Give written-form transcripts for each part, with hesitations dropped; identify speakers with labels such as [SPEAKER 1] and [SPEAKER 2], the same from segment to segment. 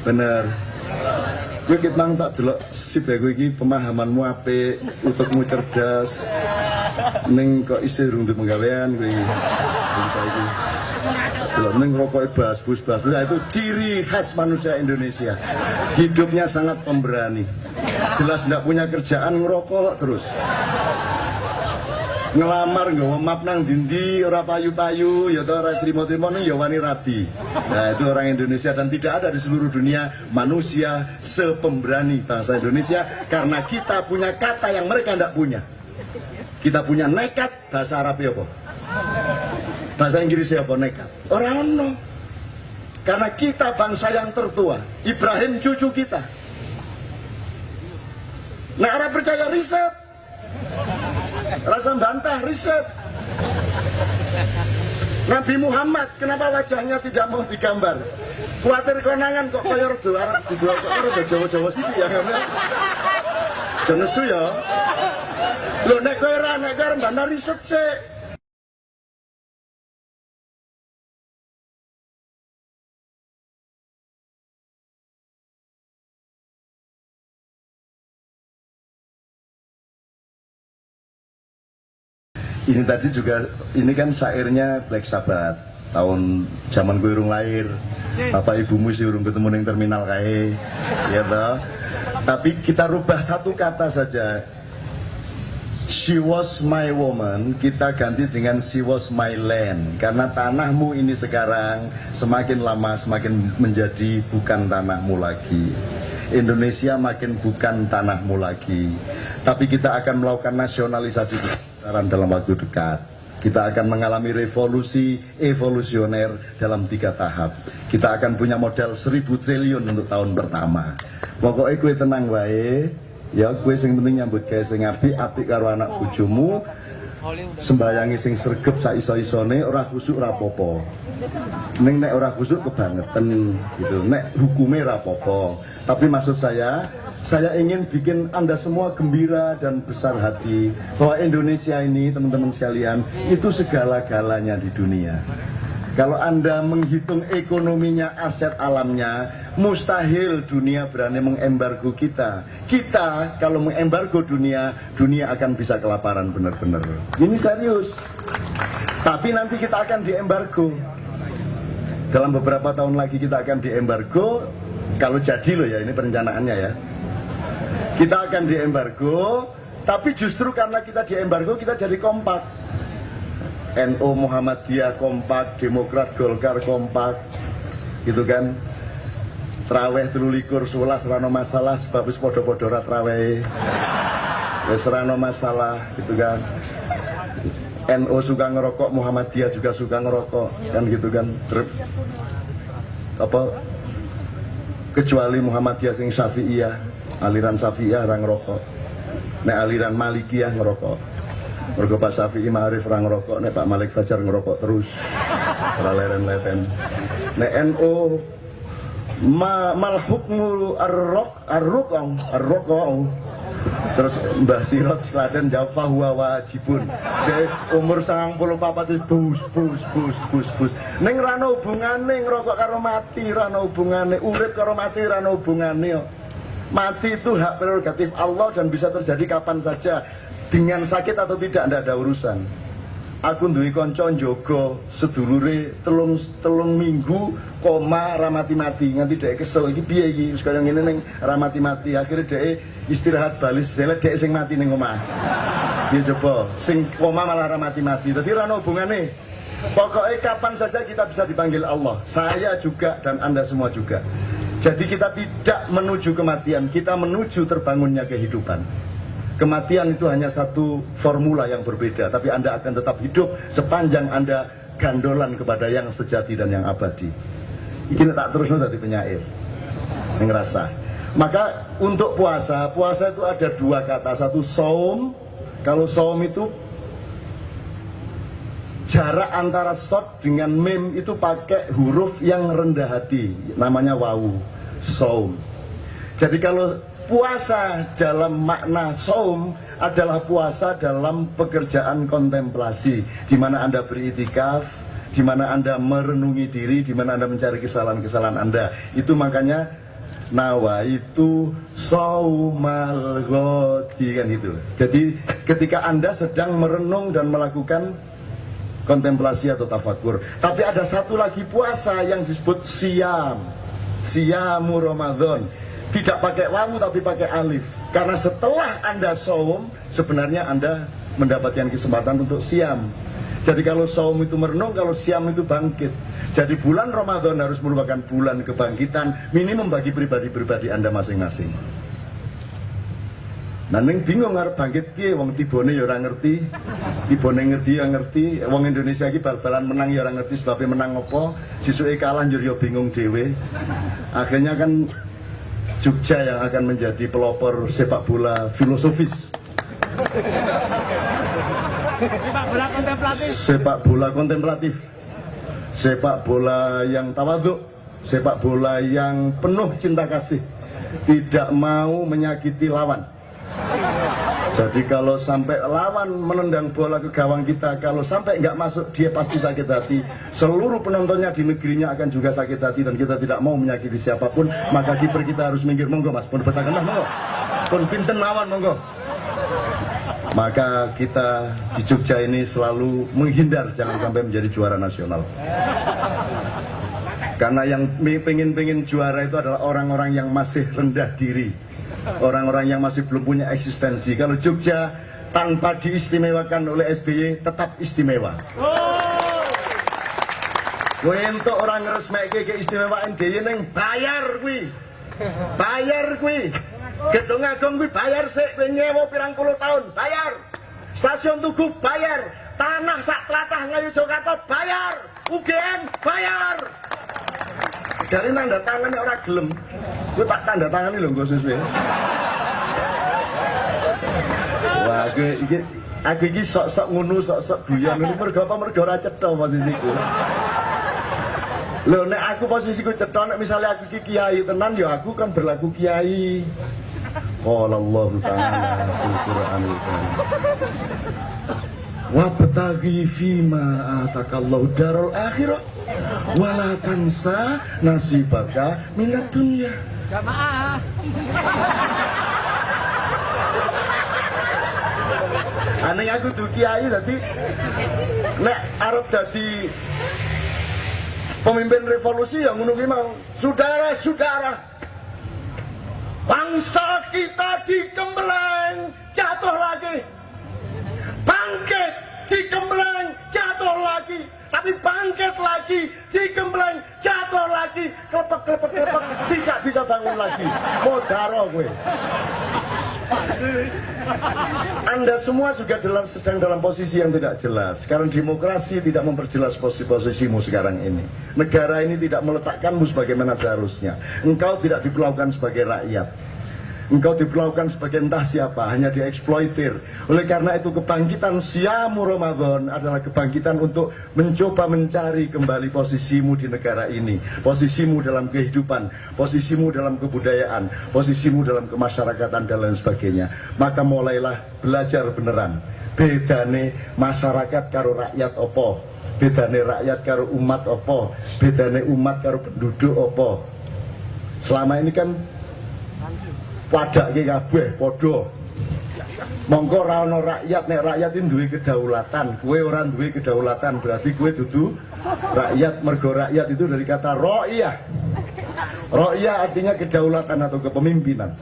[SPEAKER 1] Bener. Gue kitang tak delok sip ya gue iki pemahamanmu apik, utekmu cerdas. Ning kok isih rung penggawean gue iki. Wis saiki. Delok ning rokoke bas-bus itu ciri khas manusia Indonesia. Hidupnya sangat pemberani. Jelas tidak punya kerjaan ngerokok terus. Ngelamar nggawa map nang dindi ora payu-payu ya to ora trimo-trimo ning ya wani rabi. Nah, itu orang Indonesia dan tidak ada di seluruh dunia manusia sepemberani bangsa Indonesia karena kita punya kata yang mereka tidak punya. Kita punya nekat, bahasa Arab ya apa? Bahasa Inggris ya apa nekat? Ora ono. Karena kita bangsa yang tertua, Ibrahim cucu kita. Nah, ora percaya riset. Rasa bantah riset. Nabi Muhammad kenapa wajahnya tidak mau digambar? Kuatir konangan kok kaya rada arep didelok kok rada Jawa-Jawa sithik ya ngene. Jenesu ya. Lho nek kowe ora nek kowe bantah riset sik. Ini tadi juga, ini kan syairnya Black Sabbath tahun zaman gue urung lahir. Bapak ibumu sih urung ketemu di terminal kae, ya toh. Tapi kita rubah satu kata saja. She was my woman, kita ganti dengan she was my land. Karena tanahmu ini sekarang semakin lama semakin menjadi bukan tanahmu lagi. Indonesia makin bukan tanahmu lagi. Tapi kita akan melakukan nasionalisasi dalam waktu dekat. Kita akan mengalami revolusi evolusioner dalam 3 tahap. Kita akan punya modal 1000 triliun untuk tahun pertama. Pokoknya kue tenang wae. Ya kue sing penting nyambut gawe sing apik karo anak bojomu. Sembayangi sing sregep sak iso-isone, ora khusuk ora apa-apa. Ning nek ora khusuk kebangetan gitu. Nek hukume ora apa-apa. Tapi maksud saya ingin bikin Anda semua gembira dan besar hati bahwa Indonesia ini, teman-teman sekalian, itu segala-galanya di dunia. Kalau Anda menghitung ekonominya, aset alamnya, mustahil dunia berani mengembargo kita. Kita kalau mengembargo dunia, dunia akan bisa kelaparan benar-benar. Ini serius. Tapi nanti kita akan diembargo. Dalam beberapa tahun lagi kita akan diembargo. Kalau jadi loh ya, ini perencanaannya ya. Kita akan diembargo, tapi justru karena kita diembargo kita jadi kompak. NU Muhammadiyah kompak, Demokrat Golkar kompak, gitu kan. Traweh 23 rano masalah sebab wis podo-podo ra traweh. Wis rano masalah, gitu kan. NU suka ngerokok, Muhammadiyah juga suka ngerokok, kan gitu kan. Kecuali Muhammadiyah sing Syafi'iyah. Aliran Syafi'iyah orang ngerokok. Nek aliran Malikiyah ngerokok. Mergo Pak Syafi'i Ma'arif orang ngerokok, nek Pak Malik Fajar ngerokok terus. Ora leren-leren. Nek NU mal hukmu ar-rokong. Terus Mbah Sirot Klaten jawab fahuwa wajibun. Dek umur 94 wis bus. Ning ra ono hubungane ngerokok karo mati, ra ono hubungane urip karo mati, ra ono hubungane. Mati itu hak prerogatif Allah dan bisa terjadi kapan saja. Dengan sakit atau tidak ada urusan. Aku duwe kanca njogo sedulure telung minggu koma ra mati-mati nganti dhek kesel iki piye iki wis kaya ngene ning ra mati-mati akhire dhek istirahat balis dhek sing mati ning omah. Piye coba sing koma malah ra mati-mati. Dadi ra ono hubungane. Pokoknya kapan saja kita bisa dipanggil Allah. Saya juga dan Anda semua juga. Jadi kita tidak menuju kematian, kita menuju terbangunnya kehidupan. Kematian itu hanya satu formula yang berbeda, tapi Anda akan tetap hidup sepanjang Anda gandolan kepada yang sejati dan yang abadi. Ini tak terus tadi penyair, ngerasa. Maka untuk puasa itu ada 2 kata, satu saum. Kalau saum itu jarak antara shot dengan mim itu pakai huruf yang rendah hati, namanya wawu, saum. Jadi kalau puasa dalam makna saum adalah puasa dalam pekerjaan kontemplasi, di mana Anda beritikaf, di mana Anda merenungi diri, di mana Anda mencari kesalahan-kesalahan Anda. Itu makanya nawa itu saumal ghadi, kan gitu. Jadi ketika Anda sedang merenung dan melakukan kontemplasi atau tafakur. Tapi ada satu lagi puasa yang disebut siam, siamu Ramadan. Tidak pakai wawu tapi pakai alif. Karena setelah Anda saum, sebenarnya Anda mendapatkan kesempatan untuk siam. Jadi kalau saum itu merenung, kalau siam itu bangkit. Jadi bulan Ramadan harus merupakan bulan kebangkitan minimum bagi pribadi-pribadi Anda masing-masing. Nah, neng bingung ngarep bangkit piye, wong tibone ya ora ngerti. Tibone ngerti ya ngerti. Wong Indonesia iki bal-balan menang ya ora ngerti sebabnya menang apa. Sisuke kalah njur ya bingung dhewe. Akhirnya kan Jogja yang akan menjadi pelopor sepak bola filosofis.
[SPEAKER 2] Sepak bola kontemplatif.
[SPEAKER 1] Sepak bola kontemplatif. Sepak bola yang tawaduk, sepak bola yang penuh cinta kasih, tidak mau menyakiti lawan. Jadi kalau sampai lawan menendang bola ke gawang kita, kalau sampai nggak masuk dia pasti sakit hati. Seluruh penontonnya di negerinya akan juga sakit hati dan kita tidak mau menyakiti siapapun. Maka kiper kita harus minggir, monggo mas, pun betakan lah monggo, pun pinten lawan monggo. Maka kita di Jogja ini selalu menghindar jangan sampai menjadi juara nasional. Karena yang pengen juara itu adalah orang-orang yang masih rendah diri, orang-orang yang masih belum punya eksistensi. Kalau Jogja tanpa diistimewakan oleh SBY tetap istimewa. Kowe entuk orang ngresmekke keistimewaan dhewe ning bayar kuwi. Bayar kuwi. Gedung Agung kuwi bayar sik, kowe nyewa pirang puluh tahun, bayar. Stasiun Tugu bayar, tanah sak tlatah Ngayogyakarta bayar, UGM bayar. Dari nanda tangannya orang gelem, gue tak tanda tangani lho nggo sesuai. Wah, aku iki sok-sok ngono, sok-sok guyon ngono mergo apa mergo ora cetha posisiku. Lho nek aku posisiku cetha, nek misalnya aku iki kiai tenan ya aku kan berlaku kiai. Qala Allah Ta'ala fil Qur'anil Karim. Wabtaghi fima atakallahu darul akhirah wala tansa nasibaka minad dunya.
[SPEAKER 2] Jamaah.
[SPEAKER 1] Aneh aku tuh kiai dadi nek arep dadi pemimpin revolusi yang ngono ki mau. Saudara-saudara, bangsa kita dikembleng, jatuh lagi. Bangkit, dikembleng, jatuh lagi. Tapi bangkit lagi, dikembleng, jatuh lagi. Klepek, tidak bisa bangun lagi. Modaro gue. Anda semua juga sedang dalam posisi yang tidak jelas. Karena demokrasi tidak memperjelas posisimu sekarang ini. Negara ini tidak meletakkanmu sebagaimana seharusnya. Engkau tidak diperlakukan sebagai rakyat. Engkau diperlakukan sebagai entah siapa, hanya dieksploitir. Oleh karena itu kebangkitan siamu Ramadan adalah kebangkitan untuk mencoba mencari kembali posisimu di negara ini, posisimu dalam kehidupan, posisimu dalam kebudayaan, posisimu dalam kemasyarakatan dan lain sebagainya. Maka mulailah belajar beneran. Bedane masyarakat karo rakyat opo, bedane rakyat karo umat opo, bedane umat karo penduduk opo. Selama ini kan wadak ki kabeh padha. Monggo ora ana rakyat, nek rakyat iki duwe kedaulatan, kowe ora duwe kedaulatan, berarti kowe dudu rakyat. Mergo rakyat itu dari kata ra'iyah. Ra'iyah artinya kedaulatan atau kepemimpinan.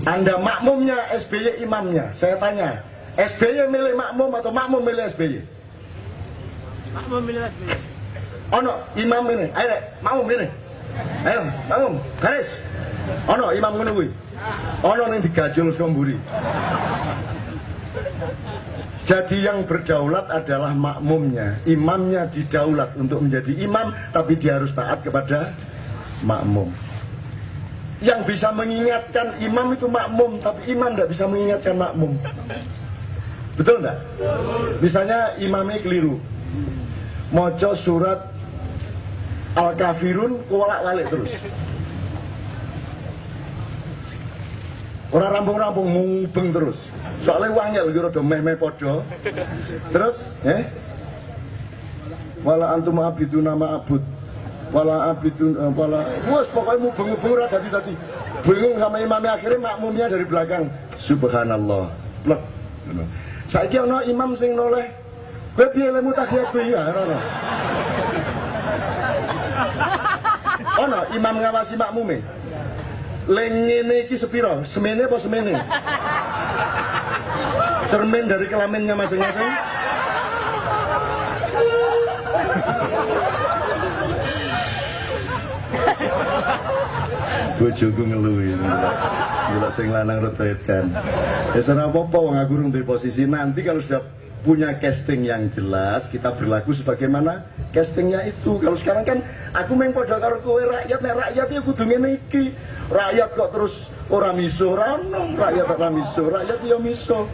[SPEAKER 1] Anda makmumnya, SBY imamnya. Saya tanya, SBY milih makmum atau makmum milih SBY?
[SPEAKER 2] Makmum milih SBY.
[SPEAKER 1] Ono imam ini, ayo makmum ini. Ayo, makmum, garis. Ono imam ngono kuwi. Ono ning digajul saka mburi. Jadi yang berdaulat adalah makmumnya. Imamnya didaulat untuk menjadi imam, tapi dia harus taat kepada makmum. Yang bisa mengingatkan imam itu makmum, tapi imam tidak bisa mengingatkan makmum. Betul enggak? Misalnya imamnya keliru, maca surat Al-Kafirun kuwalak-walik terus. Orang rampung-rampung mubeng terus. Soalnya uangnya lagi rada meh-meh podo. Terus, wala antum abidu nama abud. wala abidun wala wes pokoknya mau bengong-bengong ra dadi bingung sama imamnya, akhirnya makmumnya dari belakang subhanallah plek saiki ana imam sing noleh kowe piye lemu tahiyat kowe ya ana ana imam ngawasi makmume lengene iki sepiro semene apa semene cermin dari kelaminnya masing-masing. Bojoku ngeluh gila sing lanang retweetkan ya serah apa-apa wong aku urung di posisi nanti kalau sudah punya casting yang jelas kita berlaku sebagaimana castingnya itu. Kalau sekarang kan aku main padha karo kowe rakyat, nek rakyat ya kudu ngene iki rakyat kok terus ora miso ora ono rakyat ora miso rakyat ya miso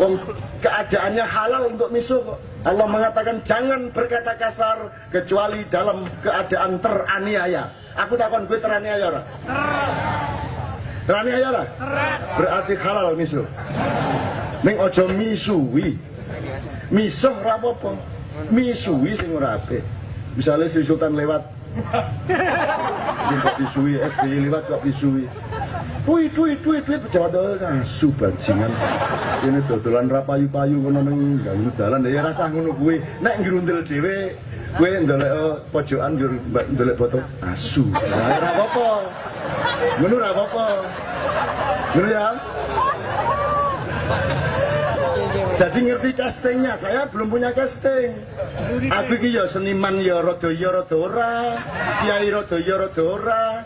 [SPEAKER 1] wong keadaannya halal untuk miso kok. Allah mengatakan jangan berkata kasar kecuali dalam keadaan teraniaya. Aku takon gue teraniaya ora? Teraniaya ora? Berarti halal miso. Ning aja misuwi. Misuh ora apa-apa. Misuwi sing ora apik. Misale Sri Sultan lewat. Kok disuwi SBY lewat kok disuwi. Duit pejabat asu bajingan. Ini dodolan ra payu-payu ngono ning ganggu dalan ya rasah ngono kuwi. Nek ngrundel dhewe kowe ndelok pojokan njur ndelok foto asu. Nah, ora apa-apa. Ngono ora apa-apa. Ngono ya. Jadi ngerti castingnya, saya belum punya casting. Aku iki ya seniman ya rada ora, kiai rada ora.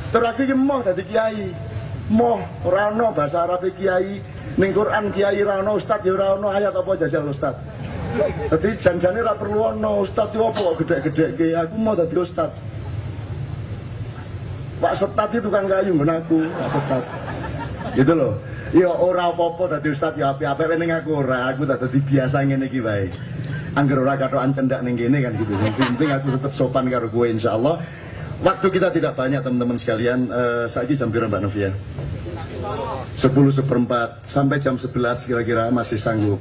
[SPEAKER 1] Terus aku iki moh dadi kiai. Moh ora ono bahasa Arab kiai, ning Quran kiai ora ono, ustaz ya ora ono, ayat apa jajal ustaz. Dadi janjane ora perlu ono, ustaz yo apa kok gedhe-gedheke, aku mau dadi ustaz. Pak Setat itu kan kayu nggon aku, Pak Setat. Gitu loh. Ya ora apa-apa dadi ustaz ya apik-apik ning aku ora, aku tak dadi biasa ngene iki wae. Angger ora kathokan cendak ning kene kan gitu. Sing penting aku tetep sopan karo kowe insyaallah. Waktu kita tidak banyak teman-teman sekalian, saiki jam pira Mbak Novia? 10:04 sampai jam 11 kira-kira masih sanggup.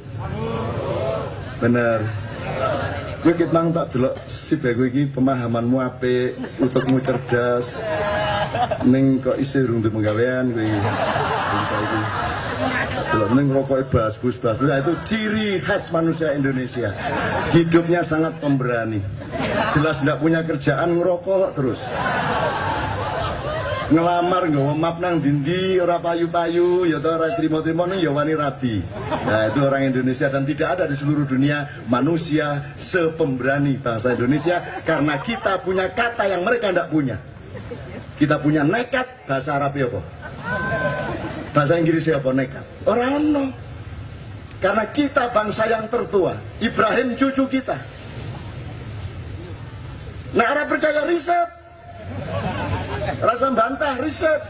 [SPEAKER 1] Bener. Gue kitmang tak delok sip ya gue iki pemahamanmu apik, utekmu cerdas. Ning kok isih urung duwe penggawean kowe iki. Bisa iki. Delok ning rokoke bas-bus itu ciri khas manusia Indonesia. Hidupnya sangat pemberani. Jelas tidak punya kerjaan ngerokok terus. Ngelamar nggawa map nang dindi ora payu-payu ya ta ora trimo-trimo ning ya wani rabi. Nah, itu orang Indonesia dan tidak ada di seluruh dunia manusia sepemberani bangsa Indonesia karena kita punya kata yang mereka tidak punya. Kita punya nekat, bahasa Arab ya apa? Bahasa Inggris ya apa nekat? Ora ono. Karena kita bangsa yang tertua, Ibrahim cucu kita. Nah, orang percaya riset. Rasa bantah riset.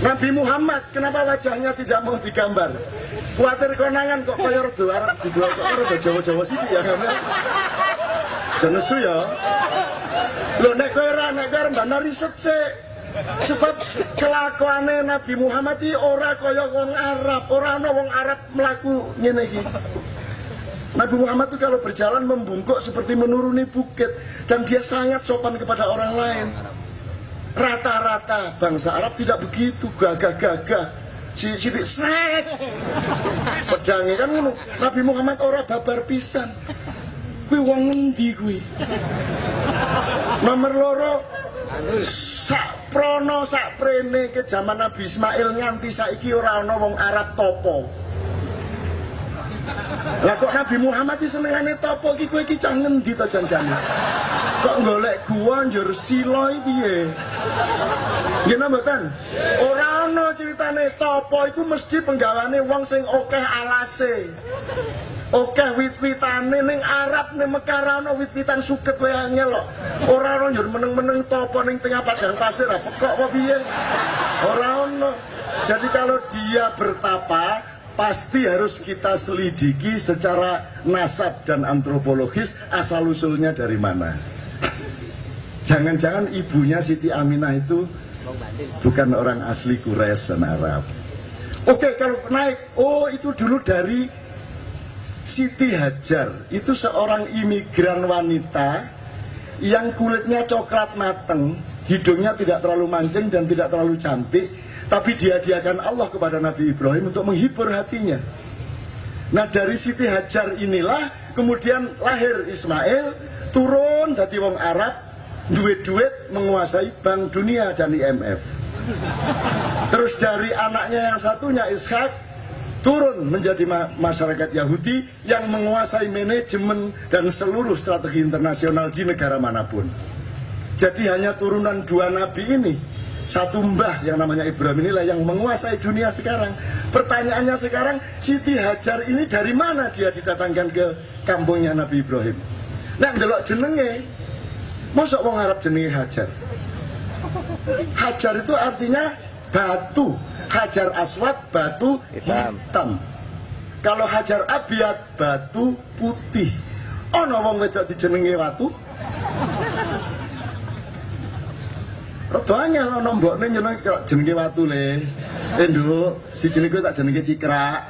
[SPEAKER 1] Nabi Muhammad kenapa wajahnya tidak mau digambar? Kuatir konangan kok kaya rada arep didelok kok rada Jawa-Jawa sithik ya kan. Jenesu ya. Lho nek kowe ora nek arep mbana riset sik. Sebab kelakuane Nabi Muhammad iki ora kaya wong Arab, ora ana wong Arab mlaku ngene iki. Nabi Muhammad itu kalau berjalan membungkuk seperti menuruni bukit dan dia sangat sopan kepada orang lain. Rata-rata bangsa Arab tidak begitu, gagah-gagah. Sidik srek. Pedangnya kan ngono. Nabi Muhammad ora babar pisan. Kuwi wong ngendi kuwi? Nomor loro sak prono sak prene ke zaman Nabi Ismail nganti saiki ora ana wong Arab topo. Lah kok Nabi Muhammad iki senengane topo iki kowe iki cah ngendi to janjane? Kok golek gua njur sila iki piye? Nggih mboten? Ora ana critane topo iku mesti penggawane wong sing akeh alase. Akeh wit-witane ning Arab ning Mekah ana wit-witan suket wae angel kok. Ora ana njur meneng-meneng topo ning tengah padang pasir apa kok apa piye? Ora ana. Jadi kalau dia bertapa pasti harus kita selidiki secara nasab dan antropologis asal-usulnya dari mana. Jangan-jangan ibunya Siti Aminah itu bukan orang asli Quraisy dan Arab. Oke, kalau naik, oh itu dulu dari Siti Hajar. Itu seorang imigran wanita yang kulitnya coklat mateng, hidungnya tidak terlalu mancing dan tidak terlalu cantik, tapi dihadiahkan Allah kepada Nabi Ibrahim untuk menghibur hatinya. Nah dari Siti Hajar inilah kemudian lahir Ismail, turun dari wong Arab, duit-duit menguasai Bank Dunia dan IMF. Terus dari anaknya yang satunya Ishak, turun menjadi masyarakat Yahudi yang menguasai manajemen dan seluruh strategi internasional di negara manapun. Jadi hanya turunan dua nabi ini, satu mbah yang namanya Ibrahim inilah yang menguasai dunia sekarang. Pertanyaannya sekarang, Siti Hajar ini dari mana dia didatangkan ke kampungnya Nabi Ibrahim? Nah, ndelok jenenge, mosok wong Arab jenenge Hajar. Hajar itu artinya batu. Hajar aswad, batu hitam. Kalau hajar abyad, batu putih. Ono wong wedok dijenenge watu. Rada angel ana mbokne jenenge watu le. Nduk, si jenenge tak jenenge Cikrak.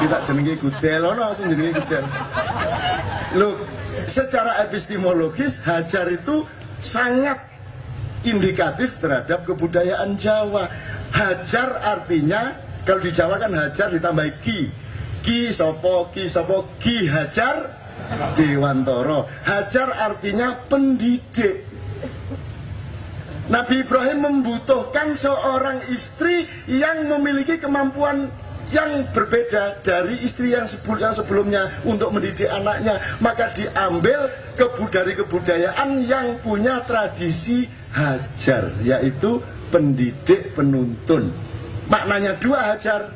[SPEAKER 1] Iki tak jenenge Gudel, ono sing jenenge Gudel. Loh, secara epistemologis Hajar itu sangat indikatif terhadap kebudayaan Jawa. Hajar artinya, kalau di Jawa kan Hajar ditambah ki. Ki sopo, Ki Hajar Dewantoro. Hajar artinya pendidik. Nabi Ibrahim membutuhkan seorang istri yang memiliki kemampuan yang berbeda dari istri yang sebelumnya untuk mendidik anaknya. Maka diambil dari kebudayaan yang punya tradisi Hajar, yaitu pendidik penuntun. Maknanya dua Hajar.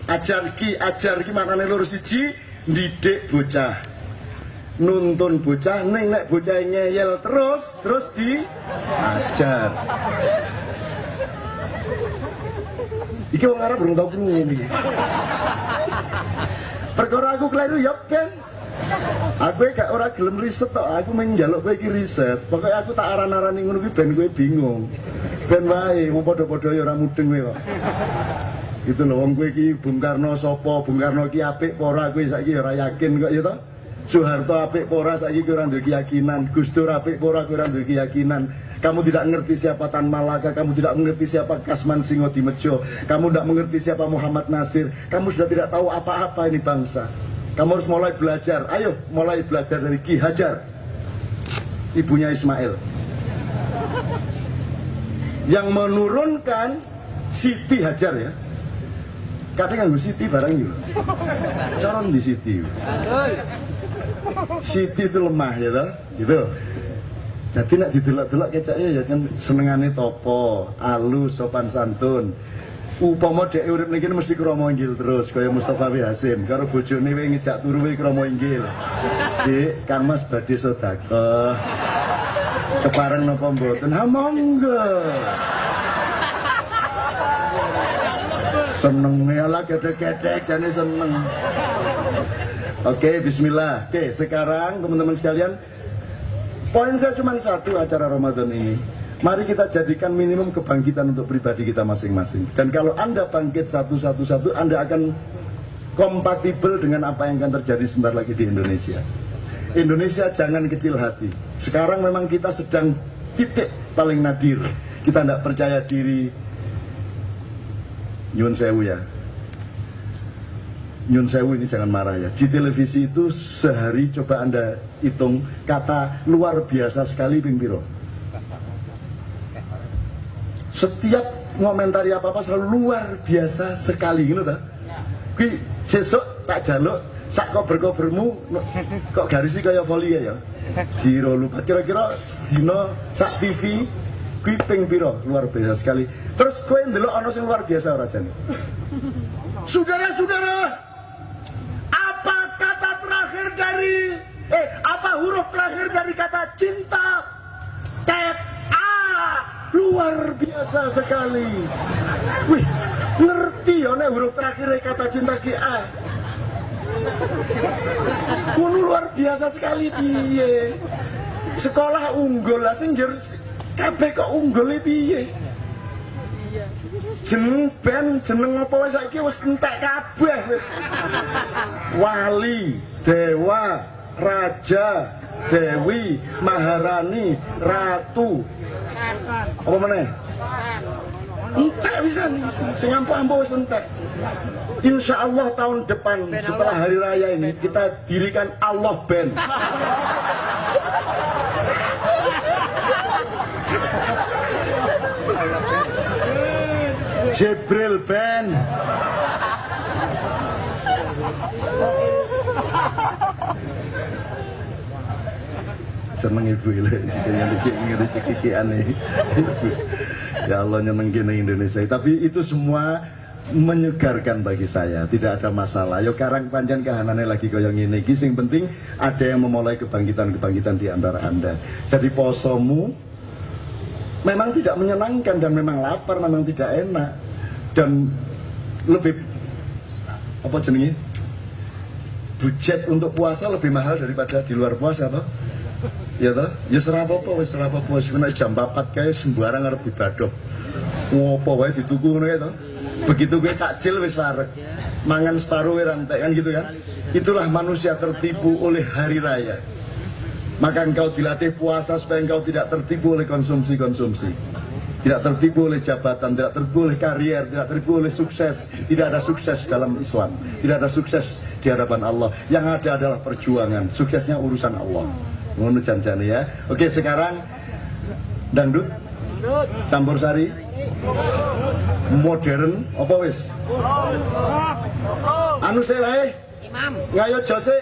[SPEAKER 1] Ajar ki maknanya loro siji, didik bocah, nuntun bocah, nek bocah ngeyel terus diajar. Iki wong Arab belum tau krungu iki. Perkara aku kleru ya ben. Aku gak ora gelem riset tok, aku mung njaluk kowe iki riset. Pokoke aku tak aran-arani ngono kuwi ben kowe bingung. Ben wae wong padha-padha ya ora mudeng kowe kok. Gitu lho, wong kowe iki Bung Karno sapa? Bung Karno iki apik apa ora, kowe saiki ora yakin kok ya toh? Soeharto apik apa ora, saiki kowe ora duwe keyakinan. Gus Dur apik apa ora, kowe ora duwe keyakinan. Kamu tidak mengerti siapa Tan Malaka, kamu tidak mengerti siapa Kasman Singodimejo, kamu tidak mengerti siapa Muhammad Nasir. Kamu sudah tidak tahu apa-apa ini bangsa. Kamu harus mulai belajar. Ayo, mulai belajar dari Ki Hajar, ibunya Ismail, yang menurunkan Siti Hajar ya. Kadang nganggo Siti barang gitu. Coron di Siti. Siti itu lemah ya toh, gitu. Jadi nak didelok-delok kecaknya ya kan senengane topo, alus, sopan santun. Upama dhek urip niki mesti krama inggil terus kaya Mustafa W Hasim karo bojone wae ngejak turu wae krama inggil. Dik, Kang Mas badhe sedekah. Kepareng napa mboten? Ha monggo. Senenge ala gedhe-gedhe jane seneng. Oke, bismillah. Oke, sekarang teman-teman sekalian, poin saya cuma satu acara Ramadan ini. Mari kita jadikan minimum kebangkitan untuk pribadi kita masing-masing. Dan kalau Anda bangkit satu-satu, Anda akan kompatibel dengan apa yang akan terjadi sebentar lagi di Indonesia. Indonesia jangan kecil hati. Sekarang memang kita sedang titik paling nadir. Kita tidak percaya diri. Nyun sewu ya. Nyun sewu ini jangan marah ya. Di televisi itu sehari coba Anda hitung kata luar biasa sekali ping piro. Setiap ngomentari apa-apa selalu luar biasa sekali gitu ta. Kuwi sesuk tak jaluk sak kober-kobermu kok garisi kaya voli ya. Jiro lupa kira-kira dino sak TV kuwi ping piro luar biasa sekali. Terus kowe ndelok ana sing luar biasa ora jan. Saudara-saudara, apa kata terakhir dari apa huruf terakhir dari kata cinta? Tet A. Luar biasa sekali. Wih, ngerti ya nek huruf terakhir kata cinta ki A. Kuwi luar biasa sekali piye. Sekolah unggul lah sing kabeh kok unggul piye. Jeneng ben, jeneng apa wis saiki wis entek kabeh wis. Wali, dewa, raja, Dewi, Maharani, Ratu. Apa meneh? Entek bisa sing ampuh-ampuh wis entek. Insya Allah tahun depan setelah hari raya ini kita dirikan Allah Band. Jibril Band. Seneng ibu ile sikenya ngene cekiki aneh. Ya Allah nyenengin Indonesia. Tapi itu semua menyegarkan bagi saya, tidak ada masalah. Yo karang panjang kahanane lagi kaya ngene iki, sing penting ada yang memulai kebangkitan-kebangkitan di antara Anda. Jadi posomu memang tidak menyenangkan dan memang lapar, memang tidak enak dan lebih apa jenenge? Budget untuk puasa lebih mahal daripada di luar puasa toh. Ya toh? Ya serapopo wis serapopo wis jam 4 kae sembarang arep dibadoh. Ngopo wae dituku ngono kae toh. Begitu gue takjil wis wareg. Mangan separuh rantai kan gitu kan. Itulah manusia tertipu oleh hari raya. Maka engkau dilatih puasa supaya engkau tidak tertipu oleh konsumsi-konsumsi. Tidak tertipu oleh jabatan, tidak tertipu oleh karier, tidak tertipu oleh sukses. Tidak ada sukses dalam Islam. Tidak ada sukses di hadapan Allah. Yang ada adalah perjuangan. Suksesnya urusan Allah. Ngono janjane ya. Oke, sekarang dangdut, campur sari, modern, apa wis? Anu sih wae. Imam. Ngayo Jose.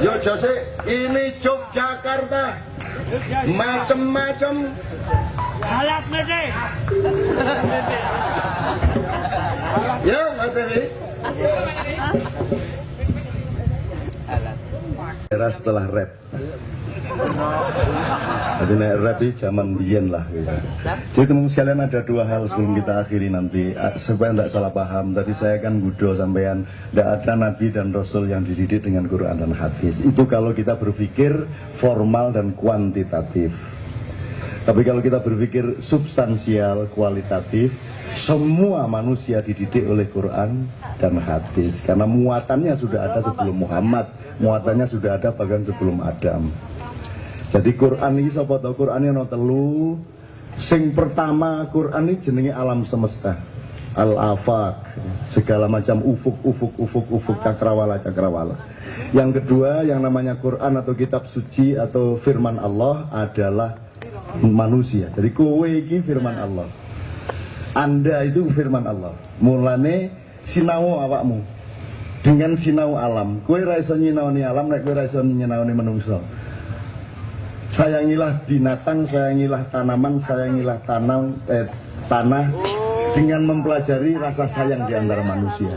[SPEAKER 1] Yo Jose, ini Yogyakarta. Macem-macem.
[SPEAKER 2] Alat mede.
[SPEAKER 1] Ya, Mas Dewi. Era setelah rap. Jadi naik rap ini zaman biyen lah gitu. Jadi teman sekalian ada dua hal sebelum kita akhiri nanti supaya tidak salah paham. Tadi saya kan gudo sampean tidak ada nabi dan rasul yang dididik dengan Quran dan hadis. Itu kalau kita berpikir formal dan kuantitatif. Tapi kalau kita berpikir substansial, kualitatif, semua manusia dididik oleh Quran dan hadis. Karena muatannya sudah ada sebelum Muhammad, muatannya sudah ada bahkan sebelum Adam. Jadi Quran ini sapa to? Quran ini ana telu. Sing pertama Quran ini jenenge alam semesta. Al-afaq, segala macam ufuk cakrawala. Yang kedua yang namanya Quran atau kitab suci atau firman Allah adalah manusia. Jadi kowe iki firman Allah. Anda itu firman Allah. Mulane sinau awakmu. Dengan sinau alam. Kowe ra iso nyinaoni alam nek kowe ra iso nyinaoni manungsa. Sayangilah binatang, sayangilah tanaman, sayangilah tanah dengan mempelajari rasa sayang di antara manusia.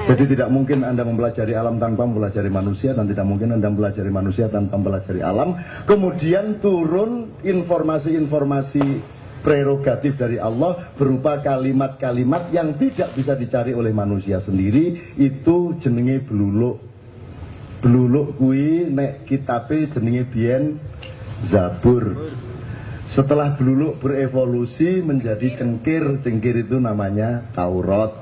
[SPEAKER 1] Jadi tidak mungkin Anda mempelajari alam tanpa mempelajari manusia, dan tidak mungkin Anda mempelajari manusia tanpa mempelajari alam. Kemudian turun informasi-informasi prerogatif dari Allah berupa kalimat-kalimat yang tidak bisa dicari oleh manusia sendiri. Itu jenenge bluluk. Bluluk kuwi nek kitabe jenenge biyen Zabur. Setelah bluluk berevolusi menjadi cengkir. Cengkir itu namanya Taurat.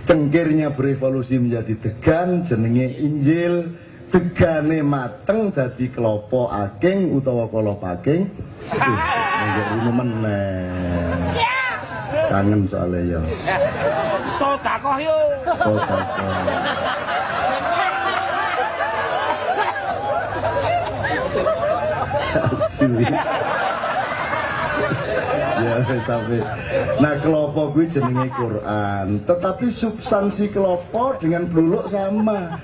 [SPEAKER 1] Cengkirnya berevolusi menjadi degan, jenenge Injil. Degane mateng dadi klopo aking utawa kolop aking. Ini meneh. Kangen soalnya ya.
[SPEAKER 2] Sodakoh yo.
[SPEAKER 1] Sodakoh. Ya sampai. Nah kelopo gue jenenge Quran. Tetapi substansi kelopo dengan bluluk sama.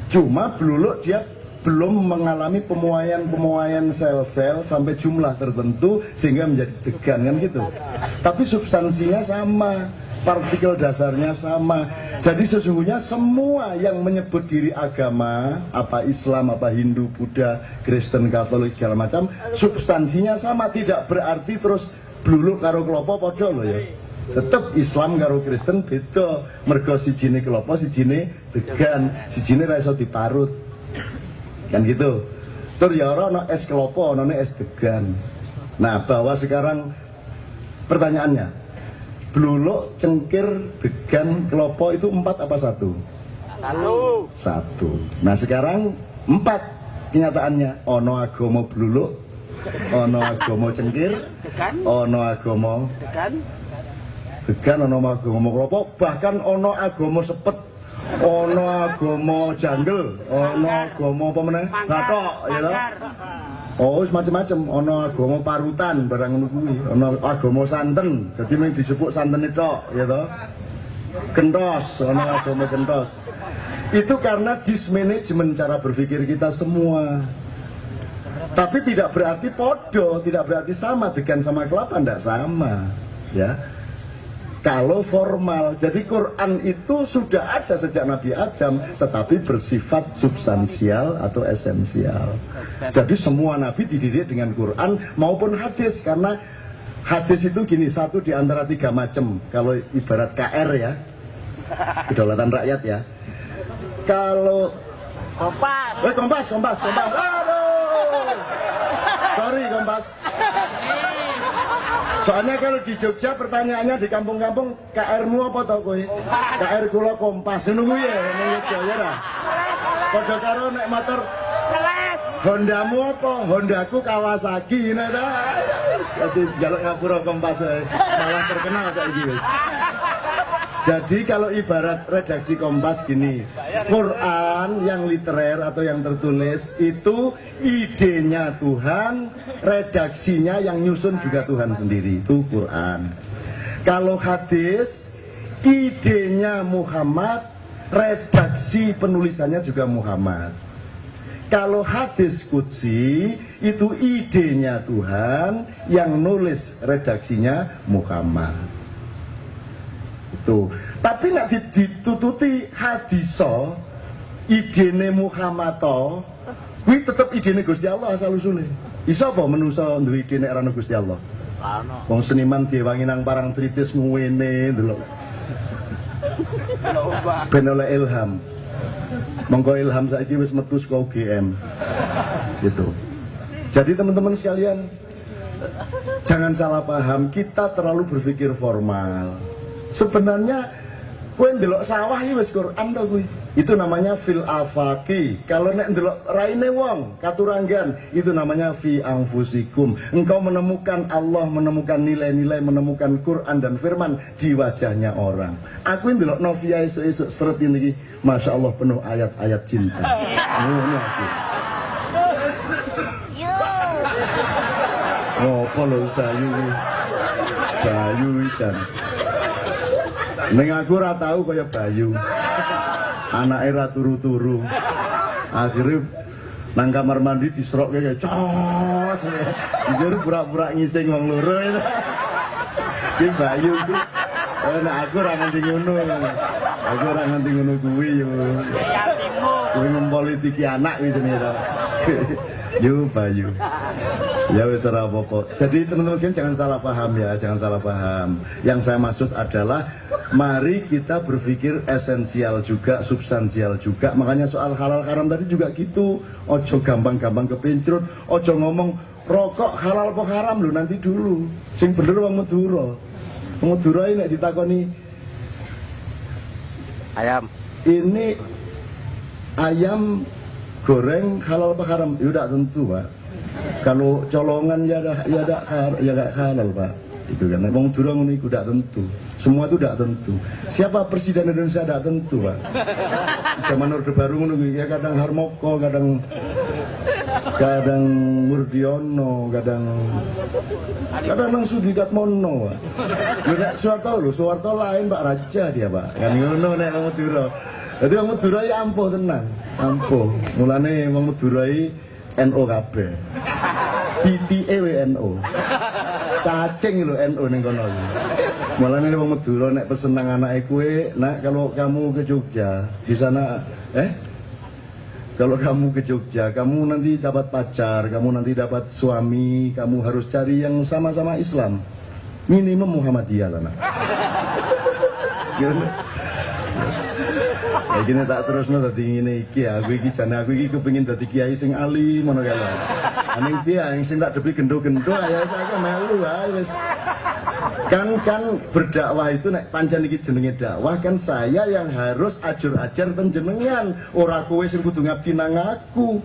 [SPEAKER 1] Cuma bluluk dia belum mengalami pemuaian sel-sel sampai jumlah tertentu sehingga menjadi degan kan gitu. Tapi substansinya sama, partikel dasarnya sama. Jadi sesungguhnya semua yang menyebut diri agama, apa Islam, apa Hindu, Buddha, Kristen, Katolik segala macam, substansinya sama. Tidak berarti terus bluluk karo klopo padha lho ya. Tetep Islam karo Kristen beda. Mergo sijine klopo, sijine degan, sijine ra iso diparut. Kan gitu. Tur ya ora ana es klopo, ana es degan. Nah, bahwa sekarang pertanyaannya, bluluk, cengkir, degan, klopo itu 4 apa 1? 1. Nah sekarang 4. kenyataannya ono agama bluluk, ono agama cengkir, ono agama degan, ono agama klopo, bahkan ono agama sepet, ono agama janggel, ono agama apa meneh? Gathok, ya toh. Oh, macam-macam, ono agama parutan barang ngono kuwi, ono agama santen, dadi mung disebut santen tok, ya toh. Gentos, ono agama gentos. Itu karena dismanajemen cara berpikir kita semua. Tapi tidak berarti podo, tidak berarti sama dengan sama kelapa, tidak sama, ya. Kalau formal, jadi Quran itu sudah ada sejak Nabi Adam, tetapi bersifat substansial atau esensial. Jadi semua Nabi dididik dengan Quran maupun hadis, karena hadis itu gini, satu di antara tiga macam. Kalau ibarat KR ya, kedaulatan rakyat ya. Kalau Kompas. Aduh. Sorry Kompas. Soalnya kalau di Jogja pertanyaannya di kampung-kampung, KR-mu apa tau kowe? KR kula Kompas. Nunggu ya, nunggu Jogja ya. Padha karo nek motor Hondamu apa? Hondaku Kawasaki. Nah, jadi jaluk ngapura Kompas malah terkenal saiki wis. Jadi kalau ibarat redaksi Kompas gini, Quran yang literer atau yang tertulis itu idenya Tuhan, redaksinya yang nyusun juga Tuhan sendiri, itu Quran. Kalau hadis, idenya Muhammad, redaksi penulisannya juga Muhammad. Kalau hadis qudsi, itu idenya Tuhan, yang nulis redaksinya Muhammad. Tuh. Tapi nek ditututi hadiso idene Muhammad kuwi tetep idene Gusti Allah asal usule. Iso apa manusa duwe ide nek ora ana Gusti Allah? Ana. Wong seniman diwangi nang parang tritis ngene ndelok. Ben oleh ilham. Monggo ilham saiki wis metu saka UGM. Gitu. Jadi teman-teman sekalian, jangan salah paham, kita terlalu berpikir formal. Sebenarnya kowe ndelok sawah iki wis Quran to kuwi. Itu namanya fil afaqi. Kalau nek ndelok raine wong katuranggan, itu namanya fi anfusikum. Engkau menemukan Allah, menemukan nilai-nilai, menemukan Quran dan firman di wajahnya orang. Aku ndelok Novia esuk-esuk seret iki, Masya Allah penuh ayat-ayat cinta. Ngono aku. Ngopo lho Bayu ijan. Ning aku ora tau kaya Bayu. Anake ra turu-turu. Akhire nang kamar mandi diserokke kaya cos. Njur pura-pura ngising wong loro itu. Ki Bayu ku. Nek aku ora nganti ngono. Aku ora nganti ngono kuwi yo. Kuwi mempolitiki anak kuwi jenenge to. Yo Bayu. Ya wis ora apa-apa. Jadi teman-teman sekalian jangan salah paham ya, jangan salah paham. Yang saya maksud adalah mari kita berpikir esensial juga, substansial juga. Makanya soal halal haram tadi juga gitu. Ojo gampang-gampang kepincrut, ojo ngomong rokok halal apa haram lho nanti dulu. Sing bener wong Madura. Wong Madura ini nek ditakoni ayam. Ini ayam goreng halal apa haram? Ya udah tentu, Pak. Kalau colongan ya gak halal, Pak. Itu kan wong Madura ngono iku ndak tentu. Semua itu tidak tentu. Siapa presiden Indonesia tidak tentu, Pak. Zaman Orde Baru ngono ya, kadang Harmoko, kadang Murdiono, kadang nang Sudiatmono, Pak. Nek Soeharto lain Pak Raja dia, Pak. Kan ngono nek wong Madura. Dadi wong Madura ya ampuh tenan. Ampuh. Mulane wong Madura NO kabeh. PTE WNO. Cacing lho NO ning kono iki. Mulane wong Madura nek pesen nang anake kowe, nak kalau kamu ke Jogja, di sana kalau kamu ke Jogja, kamu nanti dapat pacar, kamu nanti dapat suami, kamu harus cari yang sama-sama Islam. Minimum Muhammadiyah lah, nak. Ya gini tak terusno dadi ngene iki, aku iki jane aku iki kepengin dadi kiai sing alim ngono kae lho. Aning piye sing tak depi gendo-gendo ya aku melu ae wis. Kan berdakwah itu nek pancen iki jenenge dakwah kan saya yang harus ajar-ajar panjenengan, ora kowe sing kudu ngabdi nang aku.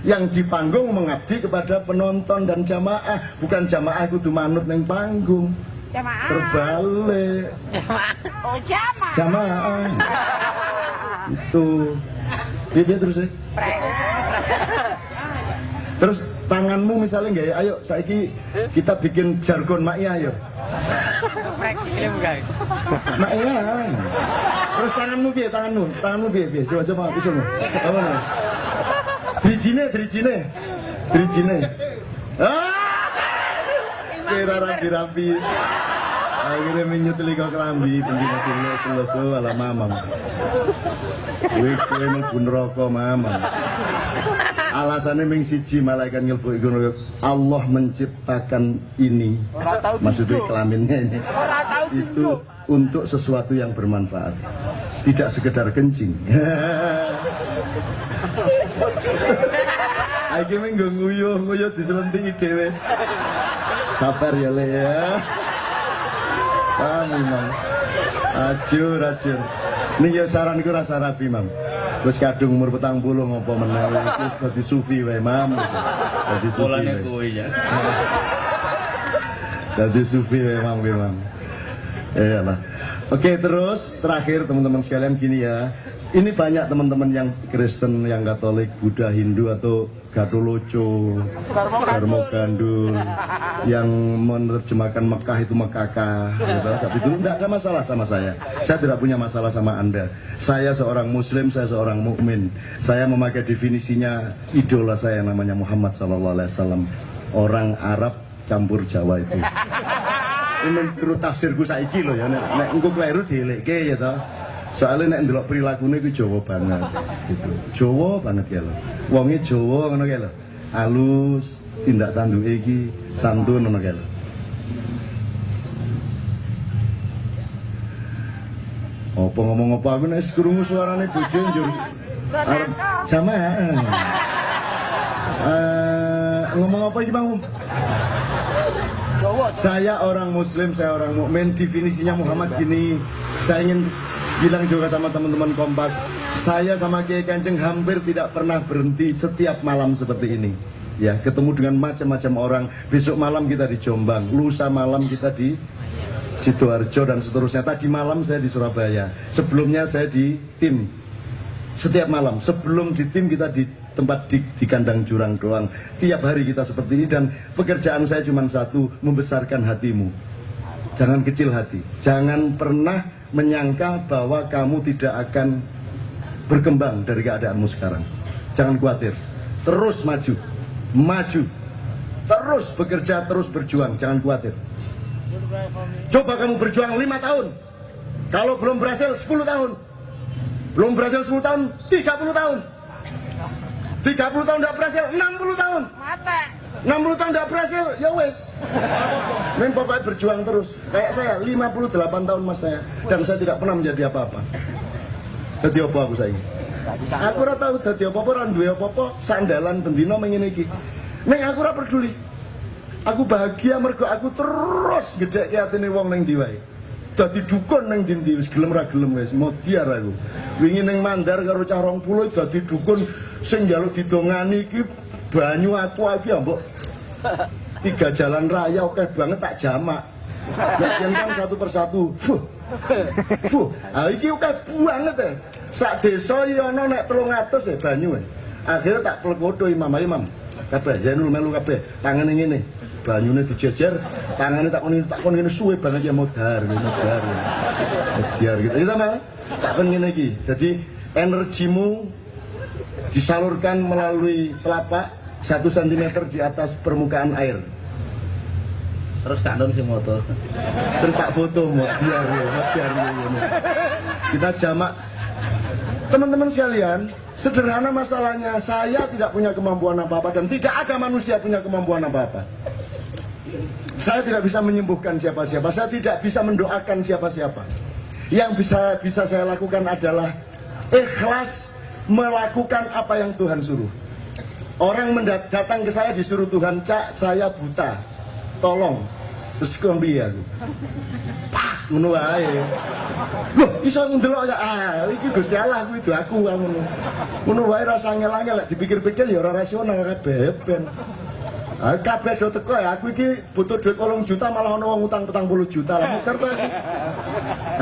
[SPEAKER 1] yang di panggung mengabdi kepada penonton dan jamaah, bukan jamaah kudu manut neng panggung.
[SPEAKER 2] Jamaah.
[SPEAKER 1] Terbalik.
[SPEAKER 2] Oh, jamaah.
[SPEAKER 1] Jamaah. Itu. Dia terus ya. Terus tanganmu misalnya nggak ya, ayo saiki kita bikin jargon Maia ayo. Maia. Terus tanganmu piye, tanganmu piye, coba bisa mau. Apa nih? Drijine. Kira rapi-rapi. Akhirnya menyeteli kau kelambi, pengguna dulu selesai ala mamam. Kowe mlebu neraka mamam. Alasannya ming siji malaikat ngelbu iku Allah menciptakan ini. Maksudnya kelaminnya ini. Itu untuk sesuatu yang bermanfaat. Tidak sekedar kencing. Iki minggu nguyuh diselentiki dhewe. Sabar ya Le ya. Memang. Ajur. Niki ya saranku rasa rapi, Mam. Wis kadung umur 40 ngopo meneh wis dadi sufi wae, Mam. Dadi sufi. Polane kuwi ya. Dadi sufi wae, Mam. Iyalah. Oke, terus terakhir teman-teman sekalian gini ya. Ini banyak teman-teman yang Kristen, yang Katolik, Buddha, Hindu atau Gatoloco, Dharma Gandul, yang menerjemahkan Mekah itu Mekaka, gitu. Tapi itu tidak ada masalah sama saya. Saya tidak punya masalah sama Anda. Saya seorang Muslim, saya seorang mukmin. Saya memakai definisinya idola saya namanya Muhammad SAW. Orang Arab campur Jawa itu. Ini menurut tafsirku saiki loh ya. Nek engko kleru dielekke ya toh. Soalnya nek ndelok prilakune iku Jawa banget gitu. Jawa banget ya lho. Wonge Jawa ngono kae lho. Alus, tindak tanduke iki santun ngono kae lho. Apa ngomong apa aku nek krungu suarane bojo njur arep jamaah. Ngomong apa iki Bang? Saya orang Muslim, saya orang mukmin. Definisinya Muhammad gini. Saya ingin bilang juga sama teman-teman Kompas, saya sama Kiai Kanjeng hampir tidak pernah berhenti setiap malam seperti ini. Ya, ketemu dengan macam-macam orang. Besok malam kita di Jombang, lusa malam kita di Sidoarjo dan seterusnya. Tadi malam saya di Surabaya. Sebelumnya saya di tim. Setiap malam, sebelum di tim kita di tempat di kandang jurang doang. Tiap hari kita seperti ini dan pekerjaan saya cuma satu, membesarkan hatimu. Jangan kecil hati. Jangan pernah menyangka bahwa kamu tidak akan berkembang dari keadaanmu sekarang. Jangan khawatir. Terus maju. Terus bekerja, terus berjuang. Jangan khawatir. Coba kamu berjuang 5 tahun. Kalau belum berhasil 10 tahun. Belum berhasil 10 tahun, 30 tahun. 30 tahun tidak berhasil, 60 tahun. 60 tahun tidak berhasil, ya wes. Neng pokoknya berjuang terus. Kayak saya, 58 tahun mas saya. Dan saya tidak pernah menjadi apa-apa. Jadi apa aku saya? Aku ora tahu dadi apa-apa, ora duwe apa-apa, sandalan bendino mengene iki. Neng aku ora peduli. Aku bahagia mergo aku terus gedhekke atine wong ning ndi wae. Dadi dukun ning ndi wis gelem ra gelem wis modiar aku. Wingi ning Mandar karo cah 20 dadi dukun sing njaluk didongani iki banyu aku iki mbok 3 jalan raya oke banget tak jamak. Nek kan satu persatu. Iki oke banget ya. Sak desa iki ana nek 300 ya banyu. Akhirnya tak plekoto imam kabeh Zainul melu kabeh. Tangane ngene. Banyune dijejer, tangane tak kon ngene suwe banget ya modar gitu. Itu mah tak kon ngene iki. Jadi energimu disalurkan melalui telapak 1 cm di atas permukaan air.
[SPEAKER 3] Terus tak don sing moto.
[SPEAKER 1] Terus tak foto biar ngono. Kita jamak. Teman-teman sekalian, sederhana masalahnya, saya tidak punya kemampuan apa-apa dan tidak ada manusia punya kemampuan apa-apa. Saya tidak bisa menyembuhkan siapa-siapa, saya tidak bisa mendoakan siapa-siapa. Yang bisa saya lakukan adalah ikhlas melakukan apa yang Tuhan suruh. Orang datang ke saya disuruh Tuhan, Cak saya buta, tolong. Terus kon piye aku? Pak, ngono wae. Loh, iso ndelok ya. Iki Gusti Allah kuwi aku ngono. Ngono wae rasa angel-angel lek dipikir-pikir ya ora rasional kabeh ben. Kabeh do teko ya aku iki butuh duit 8 juta malah ana wong utang 40 juta lah muter to aku.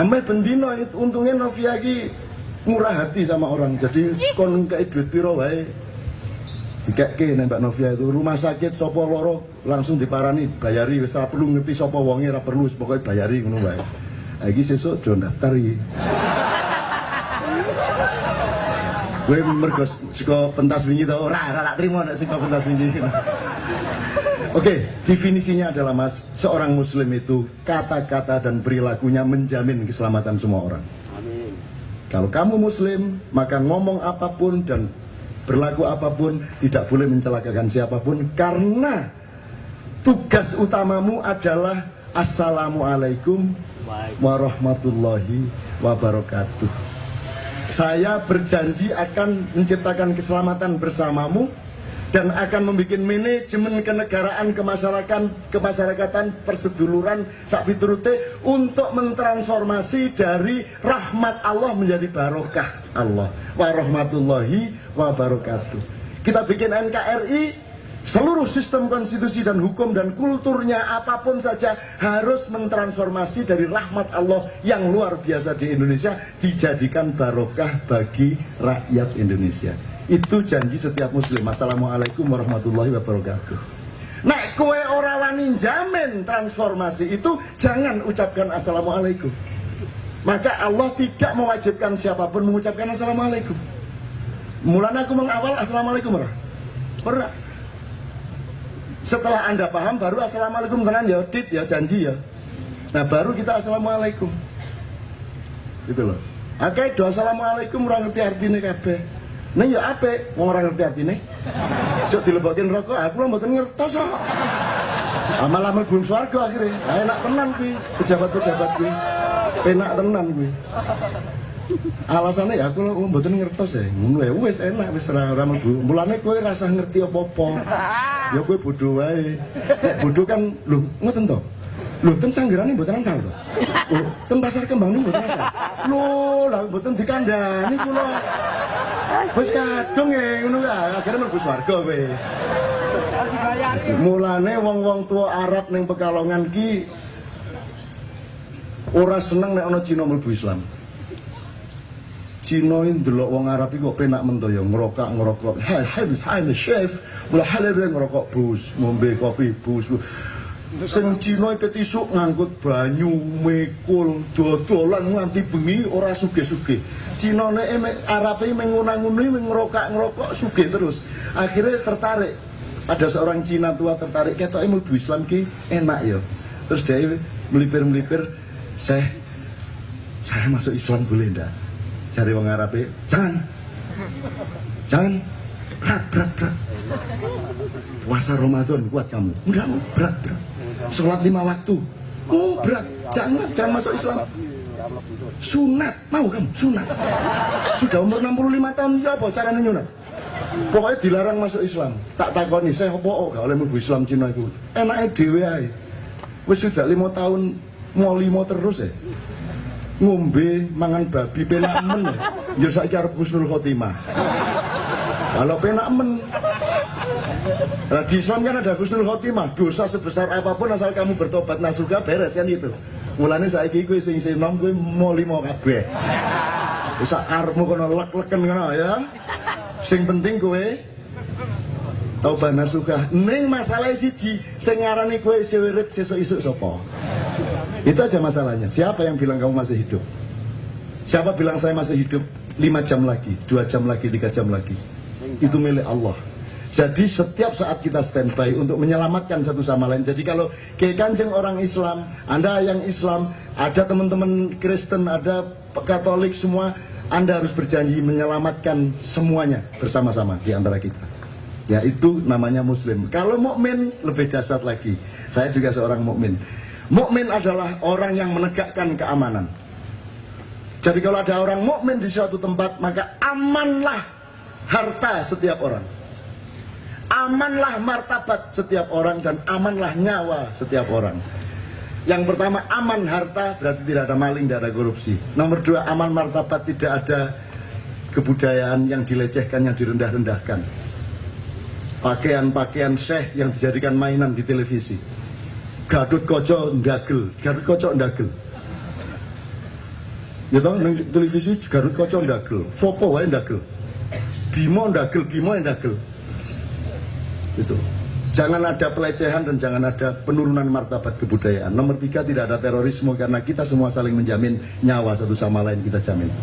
[SPEAKER 1] Ame bendino untungnya Novia iki murah hati sama orang. Jadi kon kei duit piro wae dikekke nek Mbak Novia itu rumah sakit sapa loro langsung diparani bayari wis ora perlu ngerti sapa wonge ora perlu pokoke bayari ngono wae. Ha iki sesuk do daftar iki. Gue mergo saka pentas wingi to ora tak trimo nek saka pentas wingi. Oke, definisinya adalah Mas, seorang muslim itu kata-kata dan perilakunya menjamin keselamatan semua orang. Amin. Kalau kamu muslim, maka ngomong apapun dan berlaku apapun tidak boleh mencelakakan siapapun karena tugas utamamu adalah assalamualaikum warahmatullahi wabarakatuh. Saya berjanji akan menciptakan keselamatan bersamamu dan akan membuat manajemen kenegaraan kemasyarakatan perseduluran sak piturute untuk mentransformasi dari rahmat Allah menjadi barokah Allah warahmatullahi wabarakatuh. Kita bikin NKRI, seluruh sistem konstitusi dan hukum dan kulturnya apapun saja harus mentransformasi dari rahmat Allah yang luar biasa di Indonesia dijadikan barokah bagi rakyat Indonesia. Itu janji setiap muslim. Assalamualaikum warahmatullahi wabarakatuh. Nek kowe ora wani jamin transformasi itu, jangan ucapkan assalamualaikum. Maka Allah tidak mewajibkan siapapun mengucapkan assalamualaikum. Mulanya aku mengawal assalamualaikum ora. Setelah Anda paham baru assalamualaikum tenan ya dit ya janji ya. Nah baru kita assalamualaikum. Gitu loh. Akeh do assalamualaikum ora ngerti artine kabeh. Nah ya apik, wong ora ngerti artine. Sok dilebokke rokok, aku lho mboten ngertos kok. Malah mlebu swarga akhire. Enak tenan kuwi, pejabat-pejabat kuwi. Enak tenan kuwi. Alasannya ya aku lho mboten ngertos ya. Ngono ya wis enak wis ora mlebu. Mulane kowe rasah ngerti apa-apa. Ya kowe bodoh wae. Nek bodoh kan lho ngoten to. Lho ten sanggerane mboten asal to. Oh, ten pasar kembang niku mboten asal. Lho, lah mboten dikandani kula. Wis kadung ya ngono ya, akhire mlebu swarga kowe. Mulane wong-wong tua Arab ning Pekalongan ki ora seneng nek ana Cina mlebu Islam. Cina iki ndelok wong Arab iki kok penak men to ya ngerokok. Hai chef, mula halere ngerokok bus, ngombe kopi bus. Sing Cina ketisuk ngangkut banyu, mekul, dodolan nganti bengi ora sugih-sugih. Cinane Arabe mengunang-ungi ngerokok sugih terus. Akhirnya tertarik. Ada seorang Cina tua tertarik ketoke mlebu Islam ki enak ya. Terus dia melipir-melipir, saya masuk Islam boleh ndak? Cari wong Arabe, jangan. Berat. Puasa Ramadan kuat kamu. Enggak, berat. Sholat 5 waktu. Oh berat, jangan masuk Islam. Sunat, mau kamu sunat. Sudah umur 65 tahun ya apa caranya nyunat? Pokoknya dilarang masuk Islam. Tak takoni saya apa gak oleh mlebu Islam Cina iku. Enake dhewe ae. Wis sudah 5 tahun mau 5 terus ya. Ngombe mangan babi penak men ya. Ya saiki arep husnul khotimah. Kalau penak men. Nah, di Islam kan ada husnul khotimah, dosa sebesar apapun asal kamu bertobat nasuha beres kan itu. Mulane saiki kowe sing nom kowe mau 5 kabeh. Wis arepmu kono lek-leken kono ya. Sing penting kowe taubat nasuha. Ning masalah siji sing ngarani kowe sewirit sesuk-isuk sapa? Itu aja masalahnya. Siapa yang bilang kamu masih hidup? Siapa bilang saya masih hidup 5 jam lagi, 2 jam lagi, 3 jam lagi? Itu milik Allah. Jadi setiap saat kita standby untuk menyelamatkan satu sama lain. Jadi kalau kayak Kanjeng orang Islam, Anda yang Islam, ada teman-teman Kristen, ada Katolik semua, Anda harus berjanji menyelamatkan semuanya bersama-sama di antara kita. Ya itu namanya Muslim. Kalau mukmin lebih dahsyat lagi. Saya juga seorang mukmin. Mukmin adalah orang yang menegakkan keamanan. Jadi kalau ada orang mukmin di suatu tempat, maka amanlah harta setiap orang. Amanlah martabat setiap orang dan amanlah nyawa setiap orang. Yang pertama, aman harta, berarti tidak ada maling, tidak ada korupsi. Nomor 2, aman martabat, tidak ada kebudayaan yang dilecehkan, yang direndah-rendahkan. Pakaian-pakaian syekh yang dijadikan mainan di televisi. Gadut Koco ndagel, Gadut Koco ndagel. Ya toh, nang televisi Gadut Koco ndagel. Sopo wae ndagel. Bimo ndagel, Bimo ndagel. Itu. Jangan ada pelecehan dan jangan ada penurunan martabat kebudayaan. Nomor 3, tidak ada terorisme karena kita semua saling menjamin nyawa satu sama lain, kita jamin.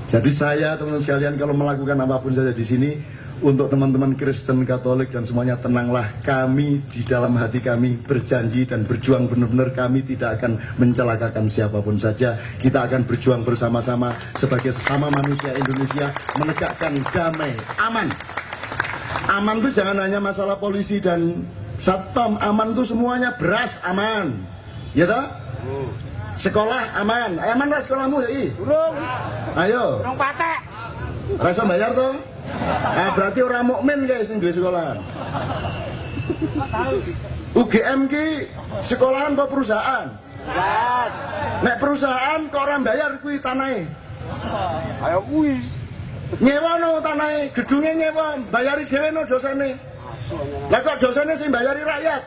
[SPEAKER 1] Jadi saya, teman-teman sekalian, kalau melakukan apapun saja di sini, untuk teman-teman Kristen, Katolik dan semuanya, tenanglah. Kami di dalam hati kami berjanji dan berjuang benar-benar, kami tidak akan mencelakakan siapapun saja. Kita akan berjuang bersama-sama sebagai sesama manusia Indonesia menegakkan damai, aman. Aman tuh jangan hanya masalah polisi dan satpam, aman tuh semuanya, beras aman, ya toh? Sekolah aman, aman lah sekolahmu ya?
[SPEAKER 2] Urung.
[SPEAKER 1] Ayo.
[SPEAKER 2] Urung patek.
[SPEAKER 1] Rasa bayar toh? Nah, berarti orang mukmin guys yang duwe sekolahan. UGM ki sekolahan apa perusahaan? Nek perusahaan kok orang bayar kuwi tanahe.
[SPEAKER 2] Ayo kuwi.
[SPEAKER 1] Nyewa no tanahe, gedungnya nyewa, bayari dhewe no dosene. Lah kok dosene sing bayari rakyat?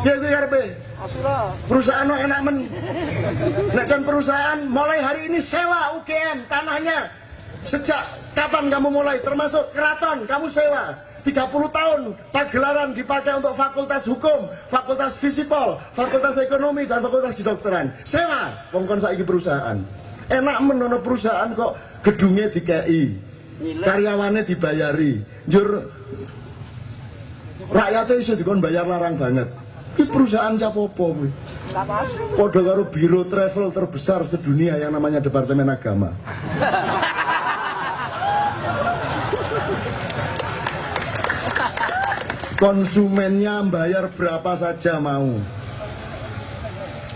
[SPEAKER 1] Piye kuwi karepe? Perusahaan no enak men. Nek kan perusahaan mulai hari ini sewa UGM tanahnya. Sejak kapan kamu mulai? Termasuk keraton kamu sewa 30 tahun pagelaran dipakai untuk fakultas hukum, fakultas fisipol, fakultas ekonomi dan fakultas kedokteran. Sewa wong kon saiki perusahaan. Enak menono perusahaan kok gedungnya dikei, karyawannya dibayari, jur rakyatnya iso dikon bayar larang banget. Ki perusahaan capopo kuwi. Padha karo biro travel terbesar sedunia yang namanya Departemen Agama. Konsumennya bayar berapa saja mau.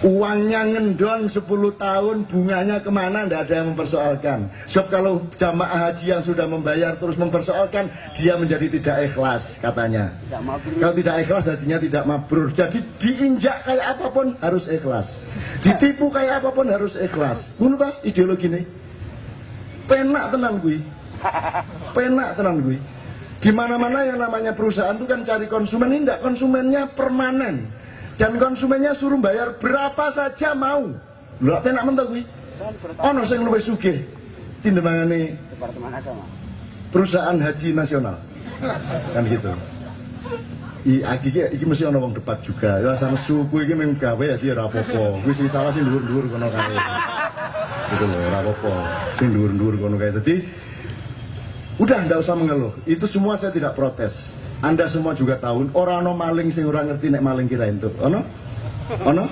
[SPEAKER 1] Uangnya ngendon 10 tahun, bunganya kemana, tidak ada yang mempersoalkan. Sebab kalau jamaah haji yang sudah membayar terus mempersoalkan, dia menjadi tidak ikhlas katanya. Kalau tidak ikhlas, hajinya tidak mabrur. Jadi diinjak kayak apapun harus ikhlas, ditipu kayak apapun harus ikhlas. Ngono ta ideologi ini. Penak tenan gue, penak tenan gue. Di mana-mana yang namanya perusahaan itu kan cari konsumen, ini tidak, konsumennya permanen. Dan konsumennya suruh bayar berapa saja mau. Lha penak mentok kuwi. Ono sing luwih sugih tindemangane Departemen Agama. Perusahaan Haji Nasional. Kan gitu. Iki mesti ono wong debat juga. Ya sama suku iki mung gawe ya ora apa-apa. Kuwi sing salah sing dhuwur-dhuwur kono kae. Gitu lho, ora apa-apa. Sing dhuwur-dhuwur kono kae. Dadi udah ndak usah mengeluh. Itu semua saya tidak protes. Anda semua juga tahu, orang no maling sing ora ngerti nek maling kira entuk. Ono? Ono?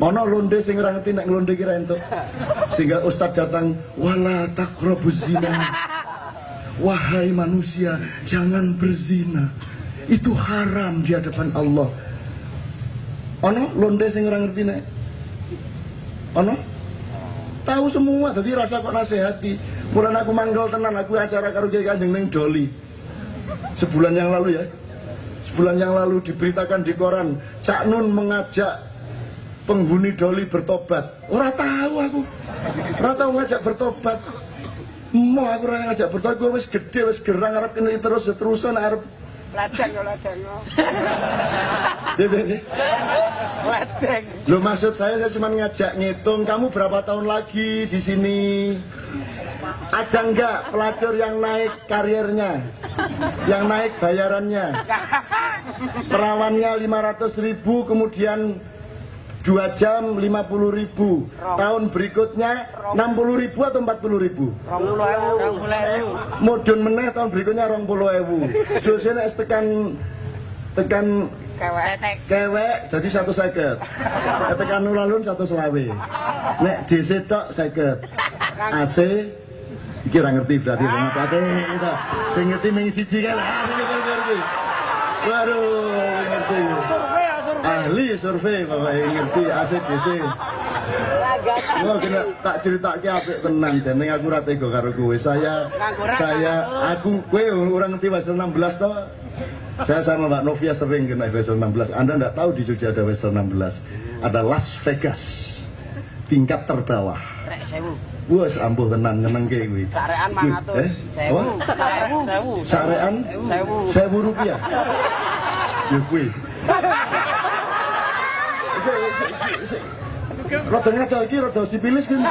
[SPEAKER 1] Ono londe sing ora ngerti nek londe kira entuk. Sehingga ustaz datang, wala taqrabuz zina. Wahai manusia, jangan berzina. Itu haram di hadapan Allah. Ono londe sing ora ngerti nek? Ono? Tahu semua, jadi rasa kok nasihati. Mulane aku manggil tenan, aku acara karo Kiai Kanjeng ning Doli. Sebulan yang lalu ya, sebulan yang lalu diberitakan di koran, Cak Nun mengajak penghuni Doli bertobat. Ora tahu aku, ora tahu ngajak bertobat. Mau aku ora ngajak bertobat, gue wis gede, wis gerang, arep ini terus terusan arep.
[SPEAKER 2] Ladang yo, ladang yo. Ladang.
[SPEAKER 1] Lo maksud saya cuma ngajak ngitung, kamu berapa tahun lagi di sini? Ada enggak pelacur yang naik karirnya, yang naik bayarannya? Perawannya 500.000, kemudian 2 jam 50.000. Tahun berikutnya 60.000 atau 40.000?
[SPEAKER 2] 20.000.
[SPEAKER 1] Mudun meneh tahun berikutnya 20.000. Susine tekan kewek jadi 150. Tekan nulalun 120. Nek DC tok 50. AC iki ora ngerti berarti ngapate kita. Sing ngerti mung siji kae lah. Waduh, ngerti.
[SPEAKER 2] Survei.
[SPEAKER 1] Ahli survei Bapak ngerti AC DC. Wah, kena tak critakake apik tenan jeneng aku ora tega karo kowe. Aku kowe ora ngerti pasal 16 to. Saya sama Mbak Novia sering ke naik Wesel 16. Anda enggak tahu di Jogja ada Wesel 16. Ada Las Vegas. Tingkat terbawah.
[SPEAKER 2] Rek 1000.
[SPEAKER 1] Wes ampuh tenan nyenengke kuwi.
[SPEAKER 2] Sarean 500. 1000.
[SPEAKER 1] Sarean 1000 rupiah. Yo kuwi. Rada ngaco iki rada sipilis kuwi.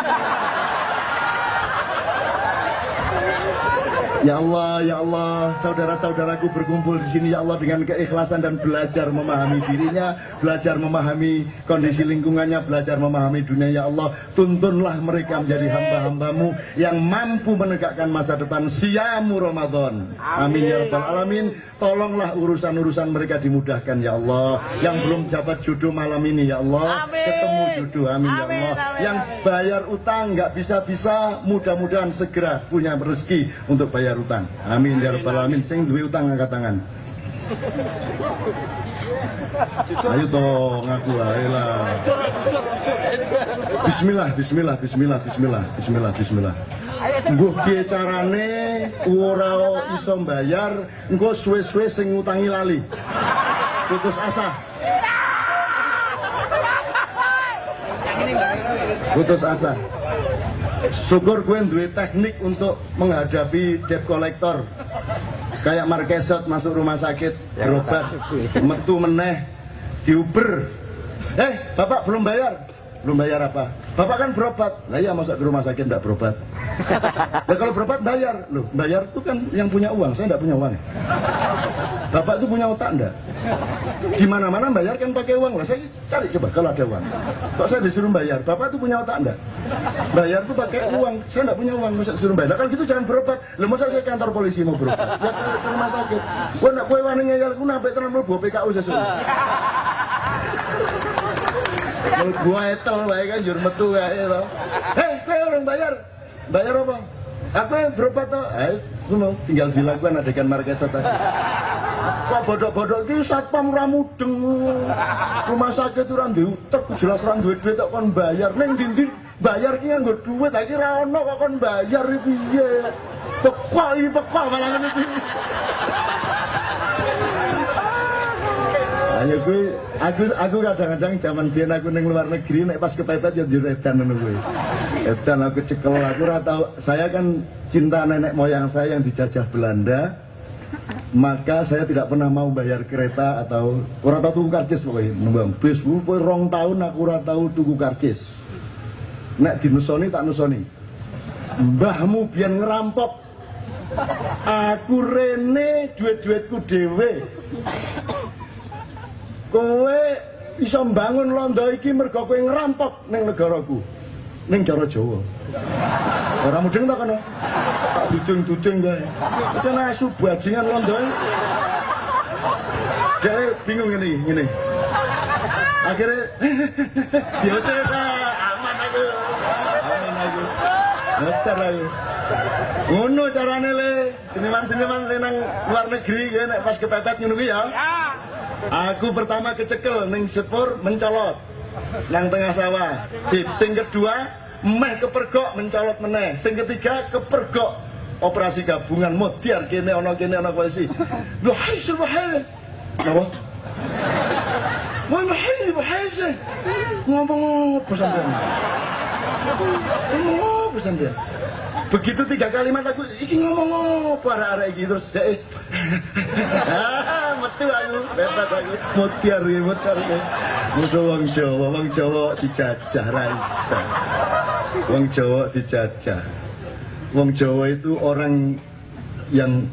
[SPEAKER 1] Ya Allah, saudara-saudaraku berkumpul di sini ya Allah dengan keikhlasan dan belajar memahami dirinya, belajar memahami kondisi lingkungannya, belajar memahami dunia ya Allah. Tuntunlah mereka menjadi hamba-hambamu yang mampu menegakkan masa depan siamu Ramadan. Amin ya rabbal alamin. Tolonglah urusan-urusan mereka dimudahkan ya Allah. Yang belum dapat jodoh malam ini ya Allah, ketemu jodoh amin ya Allah. Yang bayar utang nggak bisa-bisa, mudah-mudahan segera punya rezeki untuk bayar utang. Amin ya rabbal alamin. Sing duwe utang angkat tangan. Ayo toh ngaku ae lah. Bismillah. Mbuh piye carane ora iso mbayar, engko suwe-suwe sing ngutangi lali. Putus asa. Putus asa. Syukur gue duwe teknik untuk menghadapi debt collector. Kayak Marquesot masuk rumah sakit, berobat, metu meneh, diuber. Bapak belum bayar. Belum bayar apa? Bapak kan berobat. Lah iya masa ke rumah sakit enggak berobat? Nah kalau berobat bayar. Loh, bayar itu kan yang punya uang, saya enggak punya uang. Bapak itu punya otak enggak? Di mana-mana bayar kan pakai uang. Lah saya cari coba kalau ada uang. Kok saya disuruh bayar? Bapak itu punya otak enggak? Bayar itu pakai uang. Saya enggak punya uang, masa disuruh bayar. Nah, kalau gitu jangan berobat. Lah masa saya kantor polisi mau berobat? Ya ke rumah sakit. Gua enggak kowe wani ngeyel ku nampek tenan mlebu PKU sesuk. Gua etel wae kan jur metu kae to. Kowe orang bayar. Bayar apa? Aku yang berobat to. Aku mau tinggal dilakukan adegan Marquesot tadi. Kok bodok-bodok iki satpam ora mudeng. Rumah sakit ora diutek, jelas ora duwe duit kok kon bayar. Ning ndi bayar ki nganggo duit, ha iki ra ono kok kon bayar piye? Pekok malah ngene iki. Ayo gue, aku kadang-kadang zaman biyen aku ning luar negeri nek pas kepepet ya njur edan ngono kuwi. Edan aku cekel, aku ora tau. Saya kan cinta nenek moyang saya yang dijajah Belanda. Maka saya tidak pernah mau bayar kereta atau ora tau tuku karcis pokoknya. Nembang bis pokoke 2 tahun aku ora tau tuku karcis. Nek dinusoni tak nusoni. Mbahmu biyen ngerampok. Aku rene duit-duitku dhewe. Kowe iso mbangun londo iki mergo kowe ngerampok ning negaraku. Ning cara Jawa. Ora mudeng ta kono? Tak dudung-dudung kae. Iki asu bajingan londo. Dhek bingung ngene. Akhirnya diusir aman aku. Ngeter aku. Ngono carane le, seniman-seniman nang luar negeri nek pas kepepet ngono kuwi ya. Aku pertama kecekel ning sepur mencolot nang tengah sawah. Sing kedua meh kepergok mencolot meneh. Sing ketiga kepergok operasi gabungan modiar kene ana polisi. Lho hai subhanallah. Napa? Bahasa. Ngomong apa sampean? Ngomong apa sampean? Begitu 3 kalimat aku iki ngomong apa arek-arek iki terus dhek metu aku bebas aku mutiar musuh wong Jawa dijajah ra iso. Wong Jawa dijajah. Wong Jawa itu orang yang